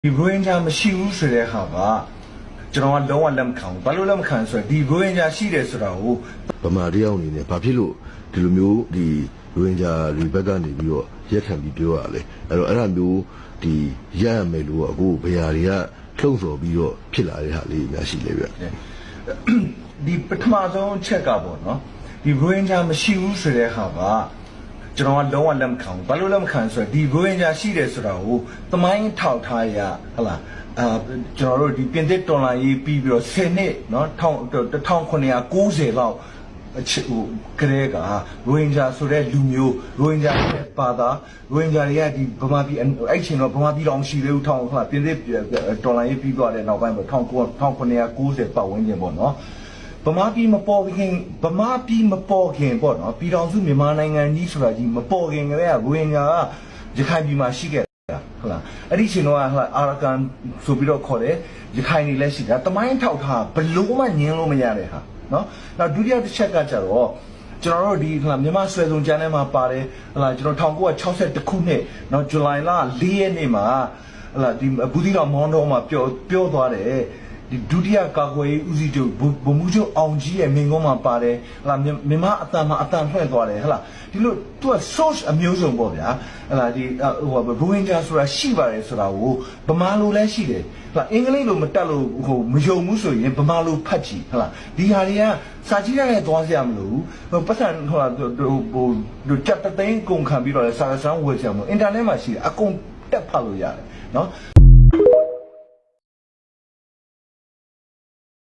ဒီရိုဟင်ဂျာမရှိဘူးဆိုတဲ့ဟာကကျွန်တော်ကလုံးဝလက်မခံဘူးဘာလို့လက်မခံဆိုတော့ဒီရိုဟင်ဂျာရှိတယ်ဆိုတာကိုဗမာတယောက်အနေနဲ့ဘာဖြစ်လို့ဒီလိုမျိုးဒီရိုဟင်ဂျာတွေဘက်ကနေပြီးတော့ရက်ခံပြီးပြောရလဲအဲ့တော့အဲ့ဒါမျိုးဒီရရမယ်လို့အခုဘယ်ဟာတွေကလှုံ့ဆော်ပြီးတော့ဖြစ်လာတဲ့ဟာလေးများရှိလေဗျဒီပထမဆုံးချက်ကပေါ့နော်ဒီရိုဟင်ဂျာမရှိဘူးဆိုတဲ့ဟာကကျွန်တော်ကလုံးဝလက်မခံဘူးဘာလို့လက်မခံဆိုတော့ဒီရိုဟင်ဂျာရှိတယ်ဆိုတာကိုသမိုင်းထောက်ထားရဟလာကျွန်တော်တို့ဒီပြင်သစ်တော်လှန်ရေးပြီးပြီးတော့10နှစ်နော်1990လောက်ဟိုကလေးကရိုဟင်ဂျာဆိုတဲ့လူမျိုးရိုဟင်ဂျာရဲ့ဘာသာရိုဟင်ဂျာတွေကဒီဗမာပြည်အဲ့ချိန်တော့ဗမာပြည်တော်ရှိသေးဘူးထောင်ဟလာပြင်သစ်တော်လှန်ရေးပြီးသွားတဲ့နောက်ပိုင်းပေါ့1990ပတ်ဝန်းကျင်ပေါ့နော်ဗမာပြည်မပေါ်ခင်ပေါ့နော်ပြည်တော်စုမြန်မာနိုင်ငံကြီးဆိုတာကြီးမပေါ်ခင်ကလေးကရိုဟင်ဂျာကရခိုင်ပြည်မှာရှိခဲ့ဟုတ်လားအဲ့ဒီချိန်တော့ဟာအာရကန်ဆိုပြီးတော့ခေါ်တယ်ရခိုင်နေလည်းရှိတာတမိုင်းထောက်ထားဘလို့မှညင်းလို့မရတဲ့ဟာနော်နောက်ဒုတိယတစ်ချက်ကကြတော့ကျွန်တော်တို့ဒီဟလာမြန်မာဆွေစုံကျန်းထဲမှာပါတယ်ဟလာကျွန်တော်1962ခုနှစ်နော်ဇူလိုင်လ4ရက်နေ့မှာဟလာဒီဘူးသီးတော်မောင်းတော်မှာပြောသွားတယ်ဒီဒုတိယကာကွယ်ရေးဦးစီးချုပ်ဗိုလ်မှူးချုပ်အောင်ကြီးရဲ့မိန့်ခွန်းမှာပါတယ်ဟလာမြန်မာအတန်မှာအတန်ဖွင့်သွားတယ်ဟလာဒီလိုသူက source အမျိုးစုံပေါ့ဗျာဟလာဒီဟိုရိုဟင်ဂျာဆိုတာရှိပါတယ်ဆိုတာကိုဗမာလိုလည်းရှိတယ်ဟလာအင်္ဂလိပ်လိုမတက်လို့ဟိုမယုံဘူးဆိုရင်ဗမာလိုဖတ်ကြည့်ဟလာဒီဟာတွေကစာကြည့်ရတဲ့သွားစရာမလိုဘူးပတ်စံဟိုတက်သိန်းကုန်ခံပြီးတော့စာစမ်းဝယ်ကြမှာအင်တာနက်မှာရှိတယ်အကုန်တက်ဖတ်လို့ရတယ်နော်